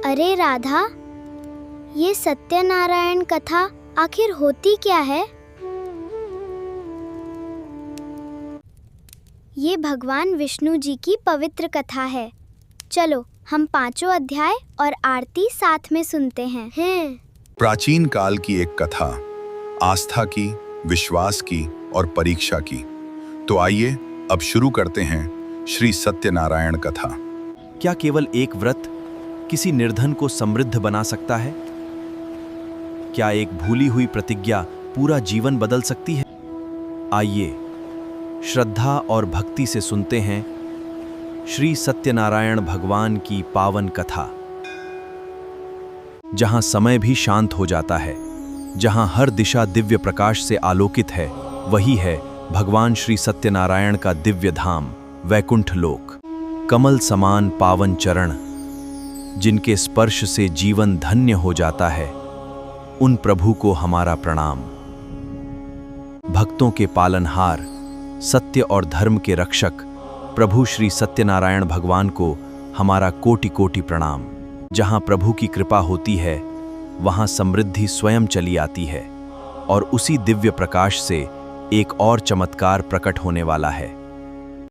अरे राधा, ये सत्यनारायण कथा आखिर होती क्या है? ये भगवान विष्णु जी की पवित्र कथा है। चलो हम 5 अध्याय और आरती साथ में सुनते हैं। प्राचीन काल की एक कथा, आस्था की, विश्वास की और परीक्षा की। तो आइए अब शुरू करते हैं श्री सत्यनारायण कथा। क्या केवल एक व्रत किसी निर्धन को समृद्ध बना सकता है? क्या एक भूली हुई प्रतिज्ञा पूरा जीवन बदल सकती है? आइए श्रद्धा और भक्ति से सुनते हैं श्री सत्यनारायण भगवान की पावन कथा। जहां समय भी शांत हो जाता है, जहां हर दिशा दिव्य प्रकाश से आलोकित है, वही है भगवान श्री सत्यनारायण का दिव्य धाम वैकुंठ लोक। कमल समान पावन चरण, जिनके स्पर्श से जीवन धन्य हो जाता है, उन प्रभु को हमारा प्रणाम। भक्तों के पालनहार, सत्य और धर्म के रक्षक प्रभु श्री सत्यनारायण भगवान को हमारा कोटि कोटि प्रणाम। जहां प्रभु की कृपा होती है, वहां समृद्धि स्वयं चली आती है और उसी दिव्य प्रकाश से एक और चमत्कार प्रकट होने वाला है।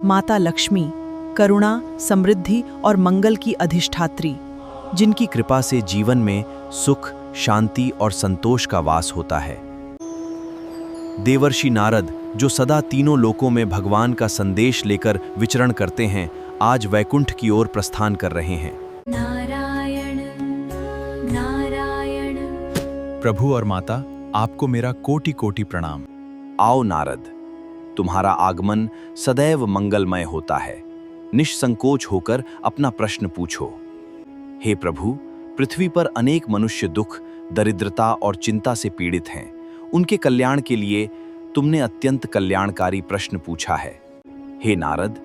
माता लक्ष्मी करुणा, समृद्धि और मंगल की अधिष्ठात्री, जिनकी कृपा से जीवन में सुख, शांति और संतोष का वास होता है। देवर्षि नारद, जो सदा तीनों लोकों में भगवान का संदेश लेकर विचरण करते हैं, आज वैकुंठ की ओर प्रस्थान कर रहे हैं। नारायण नारायण। प्रभु और माता, आपको मेरा कोटि कोटि प्रणाम। आओ नारद, तुम्हारा आगमन सदैव मंगलमय होता है। निष्संकोच होकर अपना प्रश्न पूछो। हे प्रभु, पृथ्वी पर अनेक मनुष्य दुख, दरिद्रता और चिंता से पीड़ित हैं। उनके कल्याण के लिए तुमने अत्यंत कल्याणकारी प्रश्न पूछा है। हे नारद,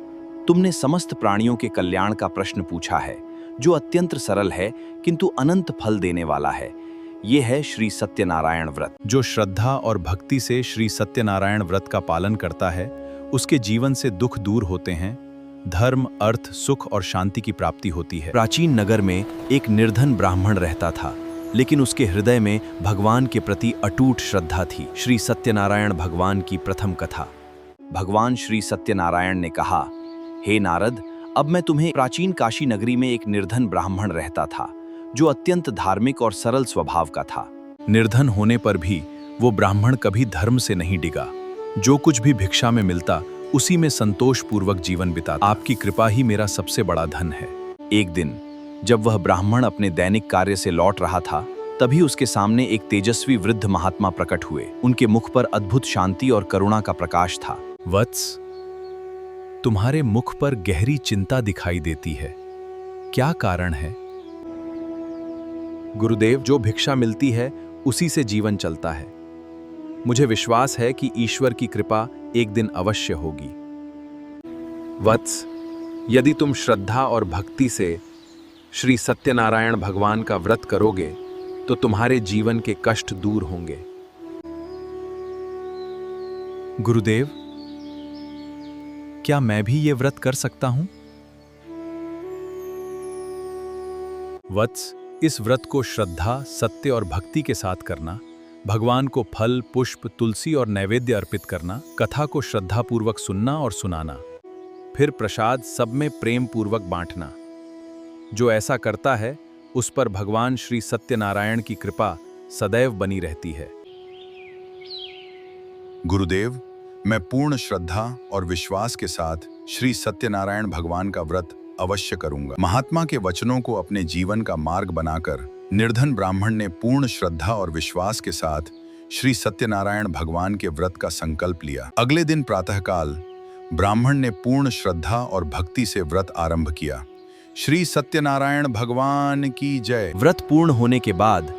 तुमने समस्त प्राणियों के कल्याण का प्रश्न पूछा है, जो अत्यंत सरल है किंतु अनंत फल देने वाला है। ये है श्री सत्यनारायण व्रत। जो श्रद्धा और भक्ति से श्री सत्यनारायण व्रत का पालन करता है, उसके जीवन से दुख दूर होते हैं, धर्म, अर्थ, सुख और शांति की प्राप्ति होती है। प्राचीन नगर में एक निर्धन ब्राह्मण रहता था, लेकिन उसके हृदय में भगवान के प्रति अटूट श्रद्धा थी। श्री सत्यनारायण भगवान की प्रथम कथा। भगवान श्री सत्यनारायण ने कहा, हे नारद, अब मैं तुम्हें प्राचीन काशी नगरी में एक निर्धन ब्राह्मण रहता था, जो अत्यंत धार्मिक और सरल स्वभाव का था। निर्धन होने पर भी वो ब्राह्मण कभी धर्म से नहीं डिगा। जो कुछ भी भिक्षा में मिलता, उसी में संतोष पूर्वक जीवन बिताता। आपकी कृपा ही मेरा सबसे बड़ा धन है। एक दिन जब वह ब्राह्मण अपने दैनिक कार्य से लौट रहा था, तभी उसके सामने एक तेजस्वी वृद्ध महात्मा प्रकट हुए। उनके मुख पर अद्भुत शांति और करुणा का प्रकाश था। वत्स, तुम्हारे मुख पर गहरी चिंता दिखाई देती है। क्या कारण है? गुरुदेव, जो भिक्षा मिलती है उसी से जीवन चलता है। मुझे विश्वास है कि ईश्वर की कृपा एक दिन अवश्य होगी। वत्स, यदि तुम श्रद्धा और भक्ति से श्री सत्यनारायण भगवान का व्रत करोगे, तो तुम्हारे जीवन के कष्ट दूर होंगे। गुरुदेव, क्या मैं भी ये व्रत कर सकता हूं? वत्स, इस व्रत को श्रद्धा, सत्य और भक्ति के साथ करना, भगवान को फल, पुष्प, तुलसी और नैवेद्य अर्पित करना, कथा को श्रद्धापूर्वक सुनना और सुनाना, फिर प्रसाद सब में प्रेम पूर्वक बांटना। जो ऐसा करता है, उस पर भगवान श्री सत्यनारायण की कृपा सदैव बनी रहती है। गुरुदेव, मैं पूर्ण श्रद्धा और विश्वास के साथ श्री सत्यनारायण भगवान का व्रत अवश्य करूंगा। महात्मा के वचनों को अपने जीवन का मार्ग बनाकर निर्धन ब्राह्मण ने पूर्ण श्रद्धा और विश्वास के साथ श्री सत्यनारायण भगवान के व्रत का संकल्प लिया। अगले दिन प्रातःकाल ब्राह्मण ने पूर्ण श्रद्धा और भक्ति से व्रत आरंभ किया। श्री सत्यनारायण भगवान की जय। व्रत पूर्ण होने के बाद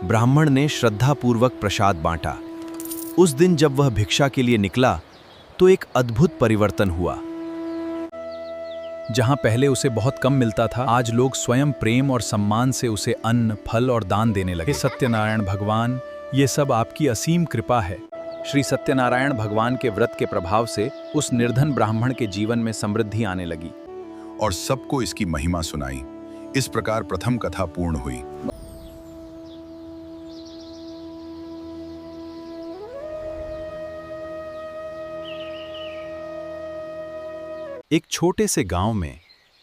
ब्राह्मण ने श्रद्धापूर्वक प्रसाद बांटा। उस दिन जब वह भिक्षा के लिए निकला, तो एक अद्भुत परिवर्तन हुआ। जहां पहले उसे बहुत कम मिलता था, आज लोग स्वयं प्रेम और सम्मान से उसे अन्न, फल और दान देने लगे। हे सत्यनारायण भगवान, ये सब आपकी असीम कृपा है। श्री सत्यनारायण भगवान के व्रत के प्रभाव से उस निर्धन ब्राह्मण के जीवन में समृद्धि आने लगी और सबको इसकी महिमा सुनाई। इस प्रकार प्रथम कथा पूर्ण हुई। एक छोटे से गांव में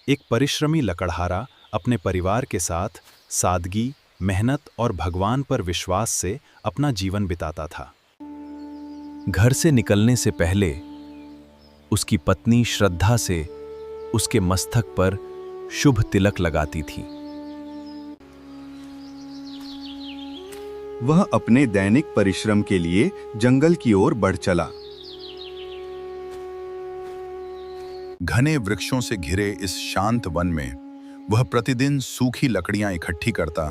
एक परिश्रमी लकड़हारा अपने परिवार के साथ सादगी, मेहनत और भगवान पर विश्वास से अपना जीवन बिताता था। घर से निकलने से पहले उसकी पत्नी श्रद्धा से उसके मस्तक पर शुभ तिलक लगाती थी। वह अपने दैनिक परिश्रम के लिए जंगल की ओर बढ़ चला। घने वृक्षों से घिरे इस शांत वन में वह प्रतिदिन सूखी लकड़ियां इकट्ठी करता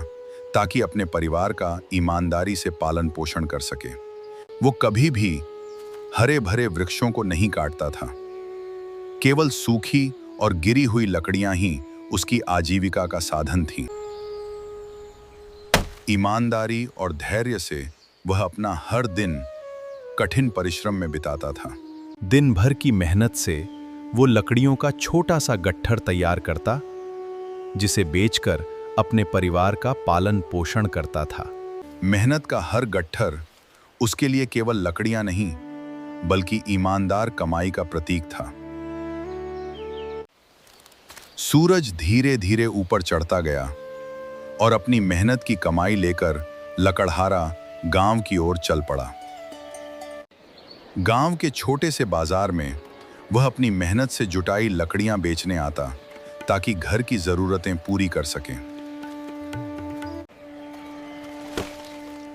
ताकि अपने परिवार का ईमानदारी से पालन पोषण कर सके। वो कभी भी हरे भरे वृक्षों को नहीं काटता था। केवल सूखी और गिरी हुई लकड़ियां ही उसकी आजीविका का साधन थीं। ईमानदारी और धैर्य से वह अपना हर दिन कठिन परिश्रम में बिताता था। दिन भर की मेहनत से वो लकड़ियों का छोटा सा गट्ठर तैयार करता, जिसे बेचकर अपने परिवार का पालन पोषण करता था। मेहनत का हर गट्ठर उसके लिए केवल लकड़ियां नहीं, बल्कि ईमानदार कमाई का प्रतीक था। सूरज धीरे धीरे ऊपर चढ़ता गया और अपनी मेहनत की कमाई लेकर लकड़हारा गांव की ओर चल पड़ा। गांव के छोटे से बाजार में वह अपनी मेहनत से जुटाई लकड़ियां बेचने आता ताकि घर की जरूरतें पूरी कर सकें।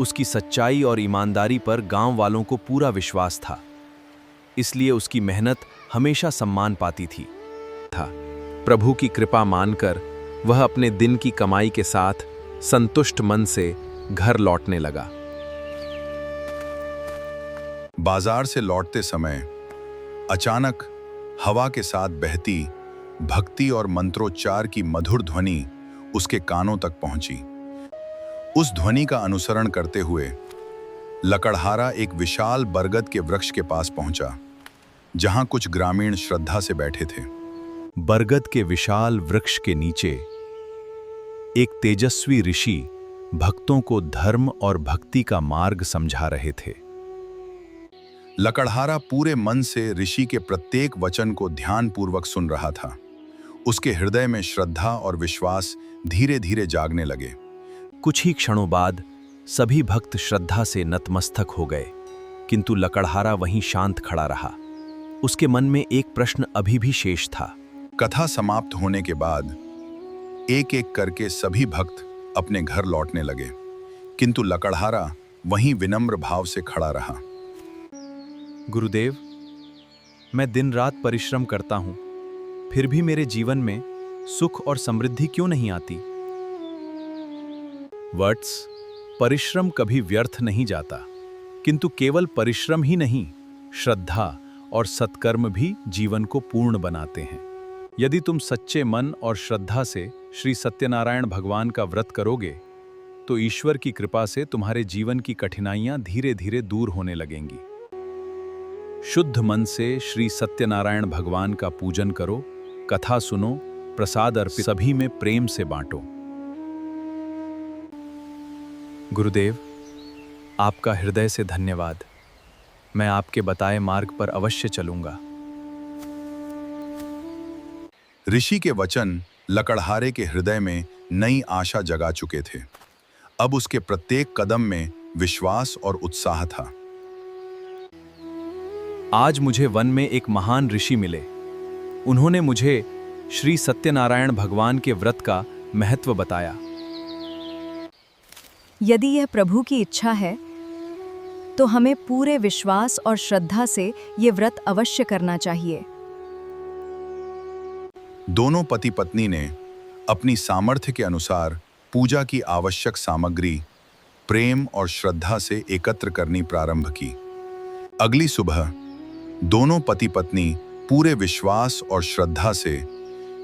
उसकी सच्चाई और ईमानदारी पर गांव वालों को पूरा विश्वास था, इसलिए उसकी मेहनत हमेशा सम्मान पाती थी। प्रभु की कृपा मानकर वह अपने दिन की कमाई के साथ संतुष्ट मन से घर लौटने लगा। बाजार से लौटते समय अचानक हवा के साथ बहती भक्ति और मंत्रोच्चार की मधुर ध्वनि उसके कानों तक पहुंची। उस ध्वनि का अनुसरण करते हुए लकड़हारा एक विशाल बरगद के वृक्ष के पास पहुंचा, जहां कुछ ग्रामीण श्रद्धा से बैठे थे। बरगद के विशाल वृक्ष के नीचे एक तेजस्वी ऋषि भक्तों को धर्म और भक्ति का मार्ग समझा रहे थे। लकड़हारा पूरे मन से ऋषि के प्रत्येक वचन को ध्यानपूर्वक सुन रहा था। उसके हृदय में श्रद्धा और विश्वास धीरे धीरे जागने लगे। कुछ ही क्षणों बाद सभी भक्त श्रद्धा से नतमस्तक हो गए, किंतु लकड़हारा वहीं शांत खड़ा रहा। उसके मन में एक प्रश्न अभी भी शेष था। कथा समाप्त होने के बाद एक एक करके सभी भक्त अपने घर लौटने लगे, किंतु लकड़हारा वहीं विनम्र भाव से खड़ा रहा। गुरुदेव, मैं दिन रात परिश्रम करता हूं, फिर भी मेरे जीवन में सुख और समृद्धि क्यों नहीं आती? वत्स, परिश्रम कभी व्यर्थ नहीं जाता, किंतु केवल परिश्रम ही नहीं, श्रद्धा और सत्कर्म भी जीवन को पूर्ण बनाते हैं। यदि तुम सच्चे मन और श्रद्धा से श्री सत्यनारायण भगवान का व्रत करोगे, तो ईश्वर की कृपा से तुम्हारे जीवन की कठिनाइयां धीरे धीरे दूर होने लगेंगी। शुद्ध मन से श्री सत्यनारायण भगवान का पूजन करो, कथा सुनो, प्रसाद अर्पित सभी में प्रेम से बांटो। गुरुदेव, आपका हृदय से धन्यवाद। मैं आपके बताए मार्ग पर अवश्य चलूंगा। ऋषि के वचन लकड़हारे के हृदय में नई आशा जगा चुके थे। अब उसके प्रत्येक कदम में विश्वास और उत्साह था। आज मुझे वन में एक महान ऋषि मिले। उन्होंने मुझे श्री सत्यनारायण भगवान के व्रत का महत्व बताया। यदि यह प्रभु की इच्छा है तो हमें पूरे विश्वास और श्रद्धा से ये व्रत अवश्य करना चाहिए। दोनों पति पत्नी ने अपनी सामर्थ्य के अनुसार पूजा की आवश्यक सामग्री प्रेम और श्रद्धा से एकत्र करनी प्रारंभ की। अगली सुबह दोनों पति पत्नी पूरे विश्वास और श्रद्धा से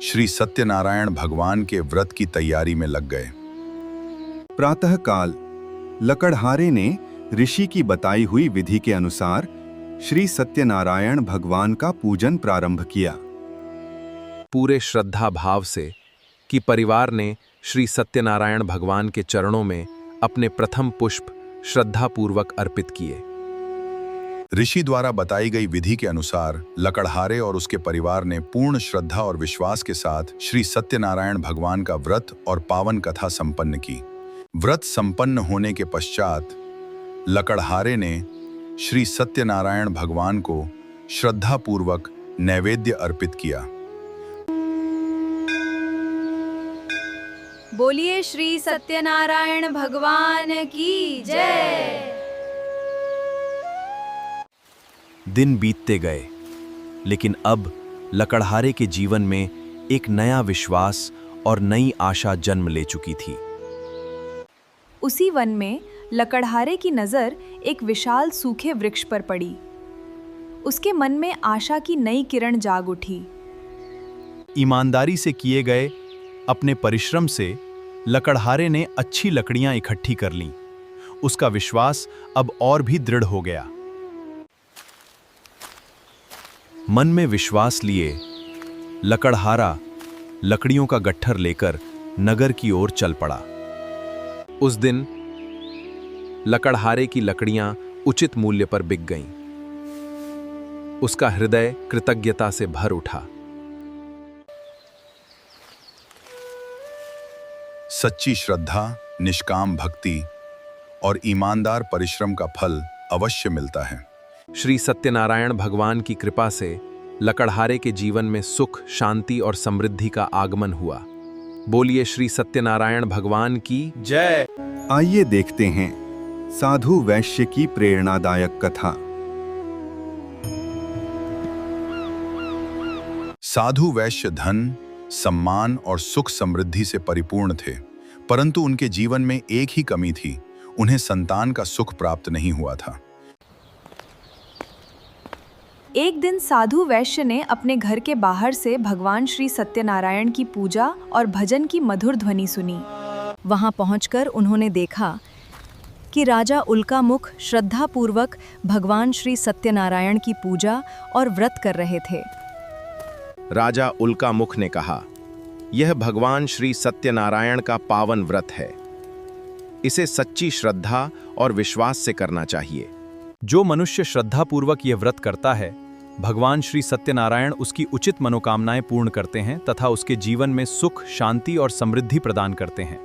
श्री सत्यनारायण भगवान के व्रत की तैयारी में लग गए। प्रातःकाल लकड़हारे ने ऋषि की बताई हुई विधि के अनुसार श्री सत्यनारायण भगवान का पूजन प्रारंभ किया। पूरे श्रद्धा भाव से कि परिवार ने श्री सत्यनारायण भगवान के चरणों में अपने प्रथम पुष्प श्रद्धापूर्वक अर्पित किए। ऋषि द्वारा बताई गई विधि के अनुसार लकड़हारे और उसके परिवार ने पूर्ण श्रद्धा और विश्वास के साथ श्री सत्यनारायण भगवान का व्रत और पावन कथा संपन्न की। व्रत संपन्न होने के पश्चात लकड़हारे ने श्री सत्यनारायण भगवान को श्रद्धापूर्वक नैवेद्य अर्पित किया। बोलिए श्री सत्यनारायण भगवान की जय। दिन बीतते गए, लेकिन अब लकड़हारे के जीवन में एक नया विश्वास और नई आशा जन्म ले चुकी थी। उसी वन में लकड़हारे की नज़र एक विशाल सूखे वृक्ष पर पड़ी। उसके मन में आशा की नई किरण जाग उठी। ईमानदारी से किए गए अपने परिश्रम से लकड़हारे ने अच्छी लकड़ियां इकट्ठी कर लीं। उसका विश्वास अब और भी दृढ़ हो गया। मन में विश्वास लिए लकड़हारा लकड़ियों का गट्ठर लेकर नगर की ओर चल पड़ा। उस दिन लकड़हारे की लकड़ियां उचित मूल्य पर बिक गईं। उसका हृदय कृतज्ञता से भर उठा। सच्ची श्रद्धा, निष्काम भक्ति और ईमानदार परिश्रम का फल अवश्य मिलता है। श्री सत्यनारायण भगवान की कृपा से लकड़हारे के जीवन में सुख, शांति और समृद्धि का आगमन हुआ। बोलिए श्री सत्यनारायण भगवान की जय। आइए देखते हैं साधु वैश्य की प्रेरणादायक कथा। साधु वैश्य धन, सम्मान और सुख समृद्धि से परिपूर्ण थे, परंतु उनके जीवन में एक ही कमी थी, उन्हें संतान का सुख प्राप्त नहीं हुआ था। एक दिन साधु वैश्य ने अपने घर के बाहर से भगवान श्री सत्यनारायण की पूजा और भजन की मधुर ध्वनि सुनी। वहां पहुंचकर उन्होंने देखा कि राजा उल्कामुख श्रद्धापूर्वक भगवान श्री सत्यनारायण की पूजा और व्रत कर रहे थे। राजा उल्कामुख ने कहा, यह भगवान श्री सत्यनारायण का पावन व्रत है। इसे सच्ची श्रद्धा और विश्वास से करना चाहिए। जो मनुष्य श्रद्धापूर्वक यह व्रत करता है, भगवान श्री सत्यनारायण उसकी उचित मनोकामनाएं पूर्ण करते हैं तथा उसके जीवन में सुख, शांति और समृद्धि प्रदान करते हैं।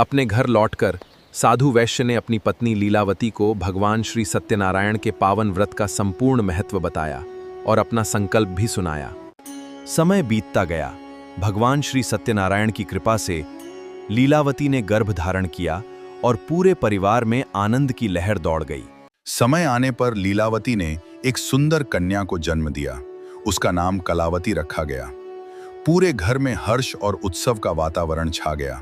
अपने घर लौटकर साधु वैश्य ने अपनी पत्नी लीलावती को भगवान श्री सत्यनारायण के पावन व्रत का संपूर्ण महत्व बताया और अपना संकल्प भी सुनाया। समय बीतता गया। भगवान श्री सत्यनारायण की कृपा से लीलावती ने गर्भ धारण किया और पूरे परिवार में आनंद की लहर दौड़ गई। समय आने पर लीलावती ने एक सुंदर कन्या को जन्म दिया। उसका नाम कलावती रखा गया। पूरे घर में हर्ष और उत्सव का वातावरण छा गया।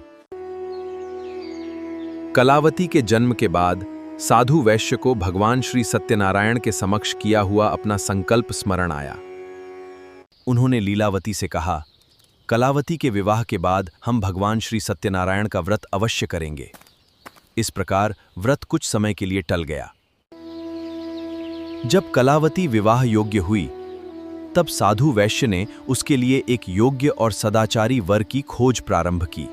कलावती के जन्म के बाद साधु वैश्य को भगवान श्री सत्यनारायण के समक्ष किया हुआ अपना संकल्प स्मरण आया। उन्होंने लीलावती से कहा, कलावती के विवाह के बाद हम भगवान श्री सत्यनारायण का व्रत अवश्य करेंगे। इस प्रकार व्रत कुछ समय के लिए टल गया। जब कलावती विवाह योग्य हुई, तब साधु वैश्य ने उसके लिए एक योग्य और सदाचारी वर की खोज प्रारंभ की।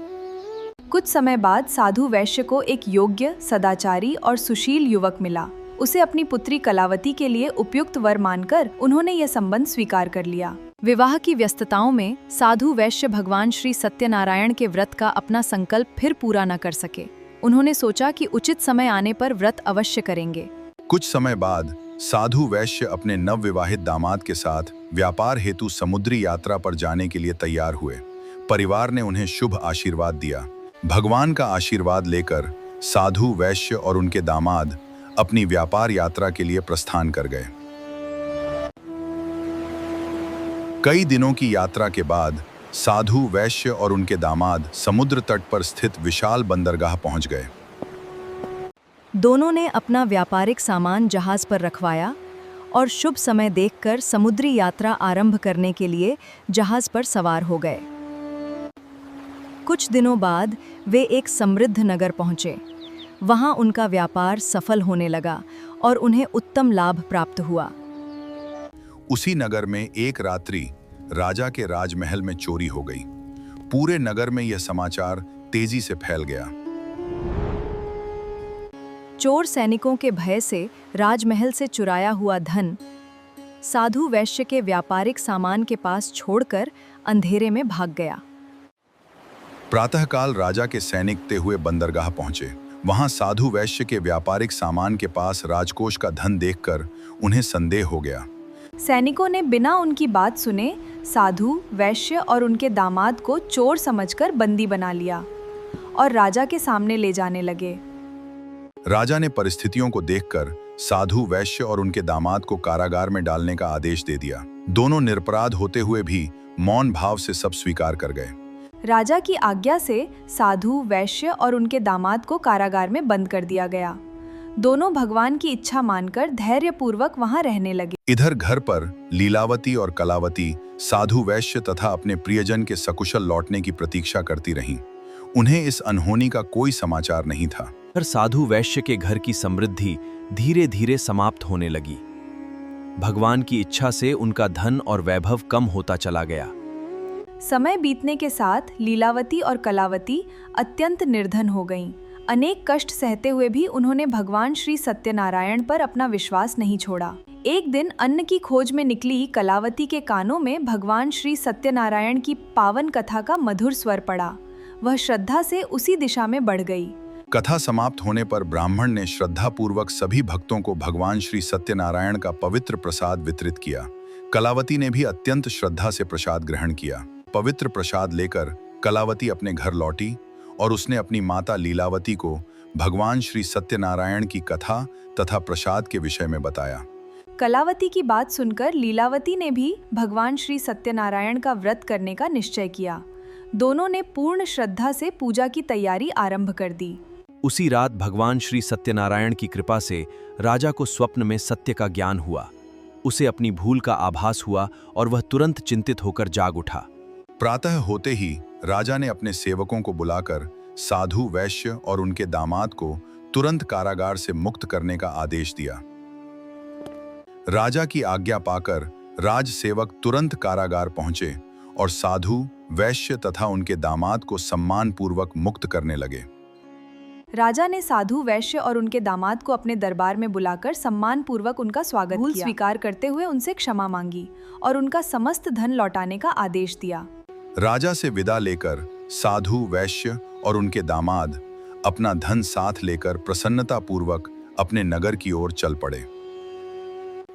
कुछ समय बाद साधु वैश्य को एक योग्य, सदाचारी और सुशील युवक मिला। उसे अपनी पुत्री कलावती के लिए उपयुक्त वर मानकर उन्होंने यह संबंध स्वीकार कर लिया। विवाह की व्यस्तताओं में साधु वैश्य भगवान श्री सत्यनारायण के व्रत का अपना संकल्प फिर पूरा न कर सके। उन्होंने सोचा कि उचित समय आने पर व्रत अवश्य करेंगे। कुछ समय बाद साधु वैश्य अपने नवविवाहित दामाद के साथ व्यापार हेतु समुद्री यात्रा पर जाने के लिए तैयार हुए। परिवार ने उन्हें शुभ आशीर्वाद दिया। भगवान का आशीर्वाद लेकर साधु वैश्य और उनके दामाद अपनी व्यापार यात्रा के लिए प्रस्थान कर गए। कई दिनों की यात्रा के बाद साधु वैश्य और उनके दामाद समुद्र तट पर स्थित विशाल बंदरगाह पहुंच गए। दोनों ने अपना व्यापारिक सामान जहाज पर रखवाया और शुभ समय देखकर समुद्री यात्रा आरंभ करने के लिए जहाज पर सवार हो गए। कुछ दिनों बाद वे एक समृद्ध नगर पहुंचे। वहां उनका व्यापार सफल होने लगा और उन्हें उत्तम लाभ प्राप्त हुआ। उसी नगर में एक रात्रि राजा के राजमहल में चोरी हो गई। पूरे नगर में यह समाचार तेजी से फैल गया। चोर सैनिकों के भय से राजमहल से चुराया हुआ धन साधु वैश्य के व्यापारिक सामान के पास छोड़कर अंधेरे में भाग गया। प्रातःकाल राजा के सैनिक ते हुए बंदरगाह पहुंचे। वहां साधु वैश्य के व्यापारिक सामान के पास राजकोष का धन देखकर उन्हें संदेह हो गया। सैनिकों ने बिना उनकी बात सुने साधु वैश्य और उनके दामाद को चोर समझकर बंदी बना लिया और राजा के सामने ले जाने लगे। राजा ने परिस्थितियों को देखकर साधु वैश्य और उनके दामाद को कारागार में डालने का आदेश दे दिया। दोनों निरपराध होते हुए भी मौन भाव से सब स्वीकार कर गए। राजा की आज्ञा से साधु वैश्य और उनके दामाद को कारागार में बंद कर दिया गया। दोनों भगवान की इच्छा मानकर धैर्यपूर्वक वहां रहने लगे। इधर घर पर लीलावती और कलावती साधु वैश्य तथा अपने प्रियजन के सकुशल लौटने की प्रतीक्षा करती रहीं। उन्हें इस अनहोनी का कोई समाचार नहीं था। पर साधु वैश्य के घर की समृद्धि धीरे धीरे समाप्त होने लगी। भगवान की इच्छा से उनका धन और वैभव कम होता चला गया। समय बीतने के साथ लीलावती और कलावती अत्यंत निर्धन हो गईं। अनेक कष्ट सहते हुए भी उन्होंने भगवान श्री सत्यनारायण पर अपना विश्वास नहीं छोड़ा। एक दिन अन्न की खोज में निकली कलावती के कानों में भगवान श्री सत्यनारायण की पावन कथा का मधुर स्वर पड़ा। वह श्रद्धा से उसी दिशा में बढ़ गई। कथा समाप्त होने पर ब्राह्मण ने श्रद्धापूर्वक सभी भक्तों को भगवान श्री सत्यनारायण का पवित्र प्रसाद वितरित किया। कलावती ने भी अत्यंत श्रद्धा से प्रसाद ग्रहण किया। पवित्र प्रसाद लेकर कलावती अपने घर लौटी और उसने अपनी माता लीलावती को भगवान श्री सत्यनारायण की कथा तथा प्रसाद के विषय में बताया। कलावती की बात सुनकर लीलावती ने भी भगवान श्री सत्यनारायण का व्रत करने का निश्चय किया। दोनों ने पूर्ण श्रद्धा से पूजा की तैयारी आरंभ कर दी। उसी रात भगवान श्री सत्यनारायण की कृपा से राजा को स्वप्न में सत्य का ज्ञान हुआ। उसे अपनी भूल का आभास हुआ और वह तुरंत चिंतित होकर जाग उठा। प्रातः होते ही राजा ने अपने सेवकों को बुलाकर साधु वैश्य और उनके दामाद को तुरंत कारागार से मुक्त करने का आदेश दिया। राजा की आज्ञा पाकर राजसेवक तुरंत कारागार पहुंचे और साधु वैश्य तथा उनके दामाद को सम्मानपूर्वक मुक्त करने लगे। राजा ने साधु वैश्य और उनके दामाद को अपने दरबार में बुलाकर सम्मानपूर्वक उनका स्वागत किया। स्वीकार करते हुए उनसे क्षमा मांगी और उनका समस्त धन लौटाने का आदेश दिया। राजा से विदा लेकर साधु वैश्य और उनके दामाद अपना धन साथ लेकर प्रसन्नतापूर्वक अपने नगर की ओर चल पड़े।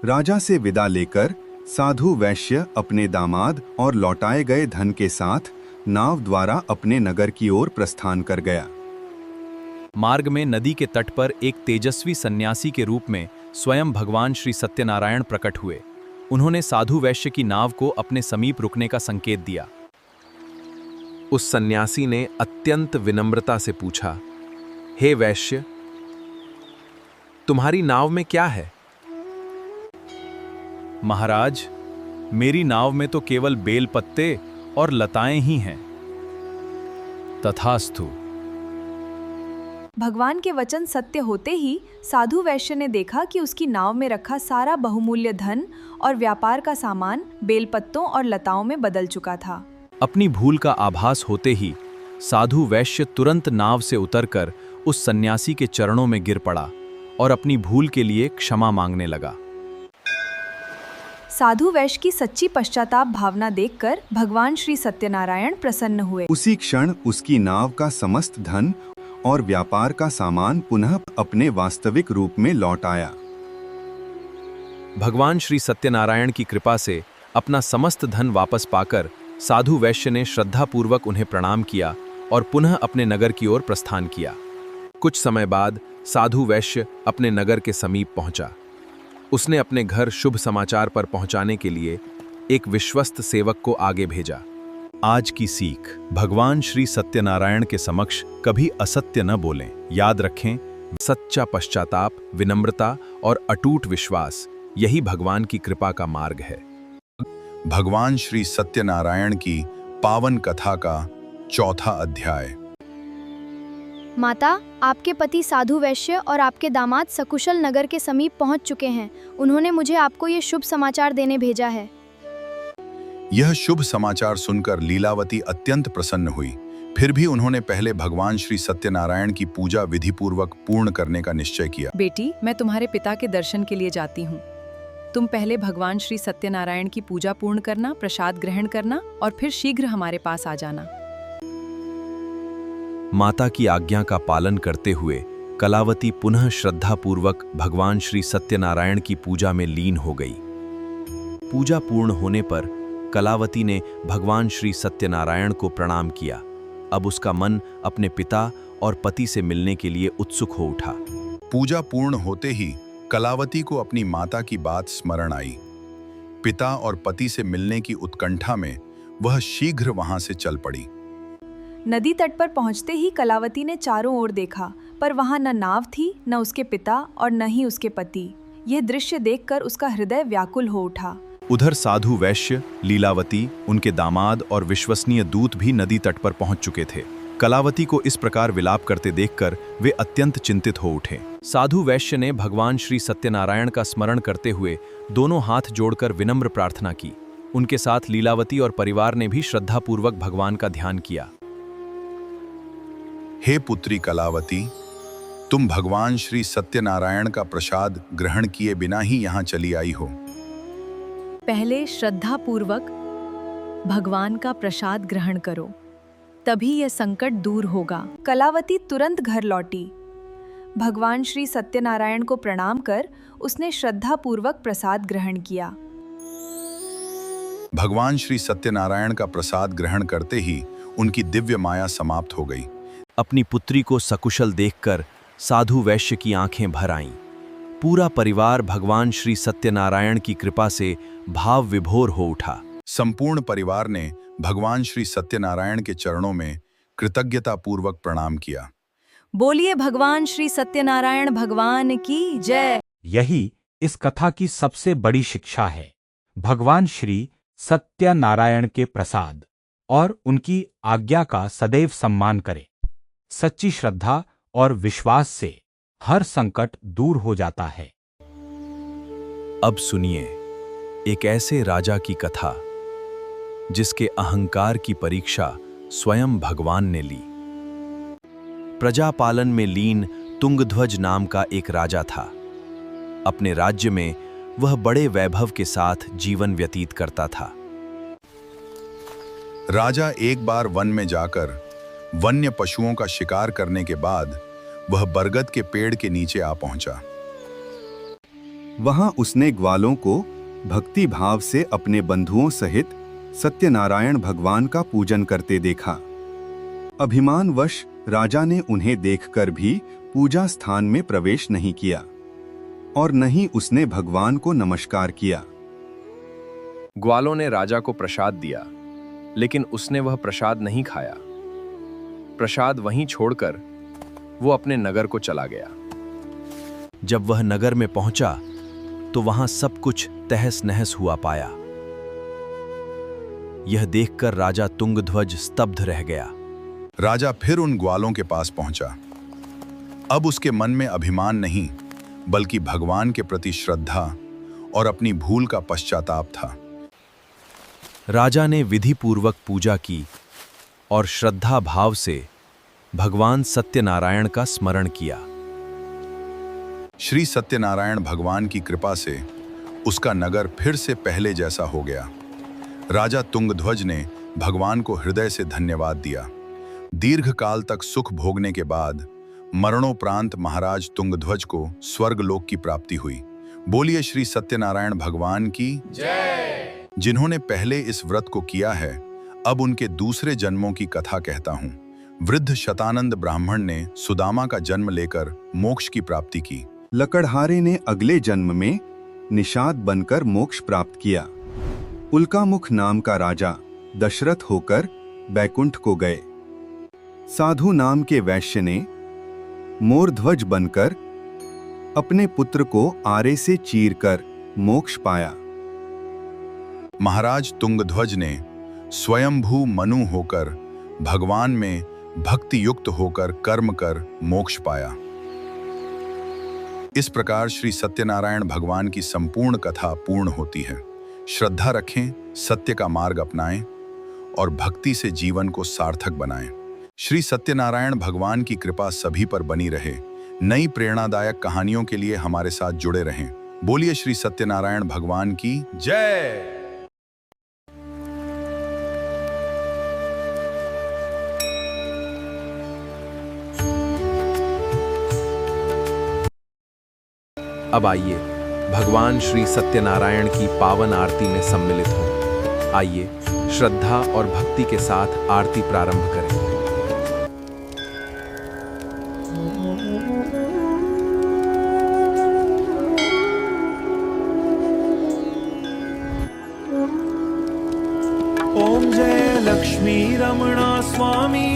राजा से विदा लेकर साधु वैश्य अपने दामाद और लौटाए गए धन के साथ नाव द्वारा अपने नगर की ओर प्रस्थान कर गया। मार्ग में नदी के तट पर एक तेजस्वी सन्यासी के रूप में स्वयं भगवान श्री सत्यनारायण प्रकट हुए। उन्होंने साधु वैश्य की नाव को अपने समीप रुकने का संकेत दिया। उस सन्यासी ने अत्यंत विनम्रता से पूछा, हे वैश्य, तुम्हारी नाव में क्या है? महाराज, मेरी नाव में तो केवल बेल पत्ते और लताएं ही हैं। तथास्तु। भगवान के वचन सत्य होते ही साधु वैश्य ने देखा कि उसकी नाव में रखा सारा बहुमूल्य धन और व्यापार का सामान बेलपत्तों और लताओं में बदल चुका था। अपनी भूल का आभास होते ही साधु वैश्य तुरंत नाव से उतरकर उस सन्यासी के चरणों में गिर पड़ा और अपनी भूल के लिए क्षमा मांगने लगा। साधु वैश्य की सच्ची पश्चाताप भावना देखकर भगवान श्री सत्यनारायण प्रसन्न हुए। उसी क्षण उसकी नाव का समस्त धन और व्यापार का सामान पुनः अपने वास्तविक रूप में लौट आया। भगवान श्री सत्यनारायण की कृपा से अपना समस्त धन वापस पाकर साधु वैश्य ने श्रद्धापूर्वक उन्हें प्रणाम किया और पुनः अपने नगर की ओर प्रस्थान किया। कुछ समय बाद साधु वैश्य अपने नगर के समीप पहुंचा। उसने अपने घर शुभ समाचार पर पहुंचाने के लिए एक विश्वस्त सेवक को आगे भेजा। आज की सीख, भगवान श्री सत्यनारायण के समक्ष कभी असत्य न बोलें। याद रखें, सच्चा पश्चाताप, विनम्रता और अटूट विश्वास, यही भगवान की कृपा का मार्ग है। भगवान श्री सत्यनारायण की पावन कथा का 4था अध्याय। माता, आपके पति साधु वैश्य और आपके दामाद सकुशल नगर के समीप पहुंच चुके हैं। उन्होंने मुझे आपको ये शुभ समाचार देने भेजा है। यह शुभ समाचार सुनकर लीलावती अत्यंत प्रसन्न हुई। फिर भी उन्होंने पहले भगवान श्री सत्यनारायण की पूजा विधिपूर्वक पूर्ण करने का निश्चय किया। बेटी, मैं तुम्हारे पिता के दर्शन के लिए जाती हूँ। तुम पहले भगवान श्री सत्यनारायण की पूजा पूर्ण करना, प्रसाद ग्रहण करना और फिर शीघ्र हमारे पास आ जाना। माता की आज्ञा का पालन करते हुए कलावती पुनः श्रद्धापूर्वक भगवान श्री सत्यनारायण की पूजा में लीन हो गई। पूजा पूर्ण होने पर कलावती ने भगवान श्री सत्यनारायण को प्रणाम किया। अब उसका मन अपने पिता और पति से मिलने के लिए उत्सुक हो उठा। पूजा पूर्ण होते ही कलावती को अपनी माता की बात स्मरण आई। पिता और पति से मिलने की उत्कंठा में वह शीघ्र वहां से चल पड़ी। नदी तट पर पहुंचते ही कलावती ने चारों ओर देखा, पर वहां न नाव थी, न उसके पिता और न ही उसके पति। यह दृश्य देखकर उसका हृदय व्याकुल हो उठा। उधर साधु वैश्य, लीलावती, उनके दामाद और विश्वसनीय दूत भी नदी तट पर पहुंच चुके थे। कलावती को इस प्रकार विलाप करते देखकर वे अत्यंत चिंतित हो उठे। साधु वैश्य ने भगवान श्री सत्यनारायण का स्मरण करते हुए दोनों हाथ जोड़कर विनम्र प्रार्थना की। उनके साथ लीलावती और परिवार ने भी श्रद्धापूर्वक भगवान का ध्यान किया। हे पुत्री कलावती, तुम भगवान श्री सत्यनारायण का प्रसाद ग्रहण किए बिना ही यहाँ चली आई हो। पहले श्रद्धापूर्वक भगवान का प्रसाद ग्रहण करो, तभी यह संकट दूर होगा। कलावती तुरंत घर लौटी। भगवान श्री सत्यनारायण को प्रणाम कर उसने श्रद्धापूर्वक प्रसाद ग्रहण किया। भगवान श्री सत्यनारायण का प्रसाद ग्रहण करते ही उनकी दिव्य माया समाप्त हो गई। अपनी पुत्री को सकुशल देखकर साधु वैश्य की आंखें भर आईं। पूरा परिवार भगवान श्री सत्यनारायण की कृपा से भाव विभोर हो उठा। संपूर्ण परिवार ने भगवान श्री सत्यनारायण के चरणों में कृतज्ञता पूर्वक प्रणाम किया। बोलिए भगवान श्री सत्यनारायण भगवान की जय। यही इस कथा की सबसे बड़ी शिक्षा है। भगवान श्री सत्यनारायण के प्रसाद और उनकी आज्ञा का सदैव सम्मान करें। सच्ची श्रद्धा और विश्वास से हर संकट दूर हो जाता है। अब सुनिए एक ऐसे राजा की कथा जिसके अहंकार की परीक्षा स्वयं भगवान ने ली। प्रजापालन में लीन तुंगध्वज नाम का एक राजा था। अपने राज्य में वह बड़े वैभव के साथ जीवन व्यतीत करता था। राजा एक बार वन में जाकर वन्य पशुओं का शिकार करने के बाद वह बरगद के पेड़ के नीचे आ पहुंचा। वहां उसने ग्वालों को भक्ति भाव से अपने बंधुओं सहित सत्यनारायण भगवान का पूजन करते देखा। अभिमानवश राजा ने उन्हें देखकर भी पूजा स्थान में प्रवेश नहीं किया और न ही उसने भगवान को नमस्कार किया। ग्वालों ने राजा को प्रसाद दिया, लेकिन उसने वह प्रसाद नहीं खाया। प्रसाद वहीं छोड़कर वो अपने नगर को चला गया। जब वह नगर में पहुंचा तो वहां सब कुछ तहस नहस हुआ पाया। यह देखकर राजा तुंगध्वज स्तब्ध रह गया। राजा फिर उन ग्वालों के पास पहुंचा। अब उसके मन में अभिमान नहीं, बल्कि भगवान के प्रति श्रद्धा और अपनी भूल का पश्चाताप था। राजा ने विधिपूर्वक पूजा की और श्रद्धा भाव से भगवान सत्यनारायण का स्मरण किया। श्री सत्यनारायण भगवान की कृपा से उसका नगर फिर से पहले जैसा हो गया। राजा तुंगध्वज ने भगवान को हृदय से धन्यवाद दिया। दीर्घ काल तक सुख भोगने के बाद मरणोपरांत महाराज तुंगध्वज को स्वर्गलोक की प्राप्ति हुई। बोलिए श्री सत्यनारायण भगवान की जय। जिन्होंने पहले इस व्रत को किया है, अब उनके दूसरे जन्मों की कथा कहता हूँ। वृद्ध शतानंद ब्राह्मण ने सुदामा का जन्म लेकर मोक्ष की प्राप्ति की। लकड़हारे ने अगले जन्म में निषाद बनकर मोक्ष प्राप्त किया। उल्कामुख नाम का राजा दशरथ होकर बैकुंठ को गए। साधु नाम के वैश्य ने मोरध्वज बनकर अपने पुत्र को आरे से चीरकर मोक्ष पाया। महाराज तुंगध्वज ने स्वयंभू मनु होकर भगवान में भक्ति युक्त होकर कर्म कर मोक्ष पाया। इस प्रकार श्री सत्यनारायण भगवान की संपूर्ण कथा पूर्ण होती है। श्रद्धा रखें, सत्य का मार्ग अपनाएं और भक्ति से जीवन को सार्थक बनाएं। श्री सत्यनारायण भगवान की कृपा सभी पर बनी रहे। नई प्रेरणादायक कहानियों के लिए हमारे साथ जुड़े रहें। बोलिए श्री सत्यनारायण भगवान की जय। अब आइए भगवान श्री सत्यनारायण की पावन आरती में सम्मिलित हों। आइए श्रद्धा और भक्ति के साथ आरती प्रारंभ करें। ओम जय लक्ष्मी रमणा स्वामी,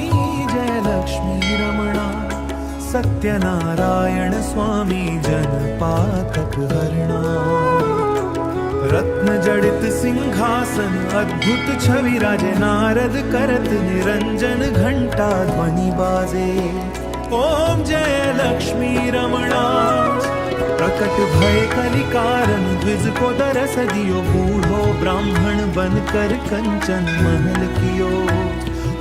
जय लक्ष्मी रमणा सत्यनारायण स्वामी जनपातक हरणा। रत्न जड़ित सिंहासन अद्भुत छवि राजे, नारद करत निरंजन घंटा ध्वनि बाजे। ओम जय लक्ष्मी रमणा प्रकट भय कलिकारण, द्विज को दरस दियो, बूढ़ो ब्राह्मण बनकर कंचन महल कियो।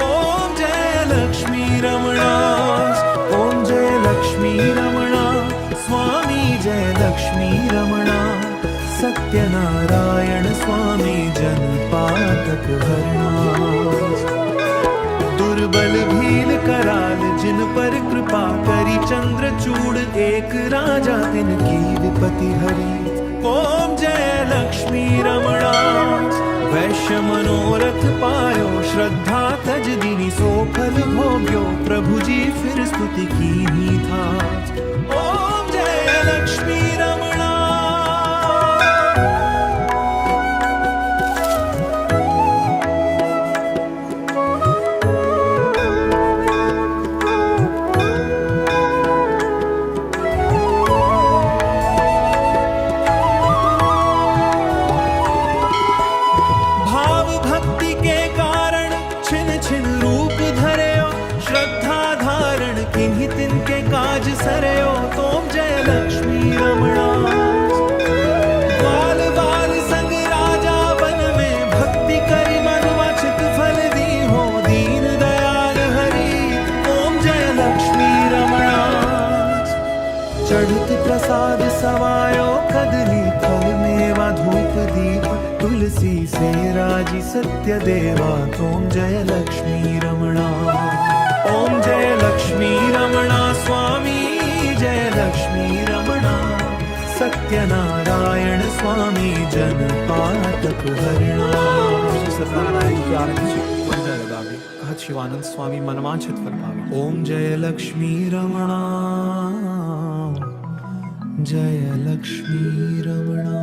ओम जय लक्ष्मी रमणा, ओम जय लक्ष्मी रमणा स्वामी, जय लक्ष्मी रमणा सत्यनारायण स्वामी जनपातक हरणा। दुर्बल भील कराल जिन पर कृपा करी, चंद्रचूड़ एक राजा तिनकी विपत्ति हरी। ओम जय लक्ष्मी रमणा वैश्य मनोरथ पायो, श्रद्धा तज दीनी सो फल भोग्यो, प्रभु जी फिर स्तुति की ही था। ओम जय लक्ष्मी रमणा। सरयो तोम जय लक्ष्मी रमणा। बाल बाल संग राजा बन में, भक्ति करी मन वांछित फल दी हो, दीन दयाल हरि ओम जय लक्ष्मी रमणा। चढ़त प्रसाद सवायो, कदली फल मेवा धूप दीप, तुलसी से राजी सत्य देवा, तोम जय लक्ष्मी रमणा। ओम जय लक्ष्मी रमणा स्वामी, जय लक्ष्मी रमणा सत्यनारायण स्वामी जनपातक हरणा। सत्यनारायण की आरती वंदन लगावे, कहत शिवानंद स्वामी मनवांछित फल पावे। ओम जय लक्ष्मी रमणा, जय लक्ष्मी रमणा।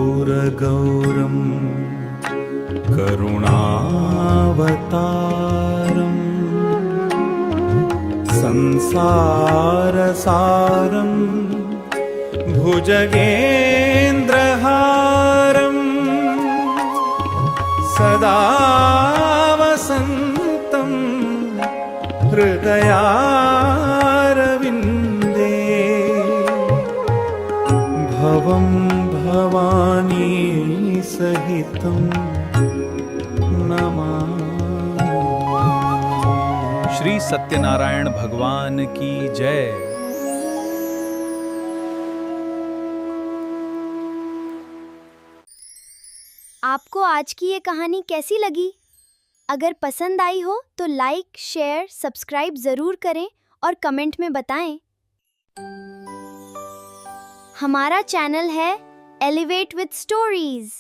कर्पूरगौरं करुणावतारं, संसारसारं भुजगेन्द्रहारं, सदा वसन्तं हृदयारविन्दे, भवं भवानी सहितं नमामि। श्री सत्यनारायण भगवान की जय। आपको आज की ये कहानी कैसी लगी? अगर पसंद आई हो तो लाइक, शेयर, सब्सक्राइब जरूर करें और कमेंट में बताएं। हमारा चैनल है एलिवेट विद स्टोरीज।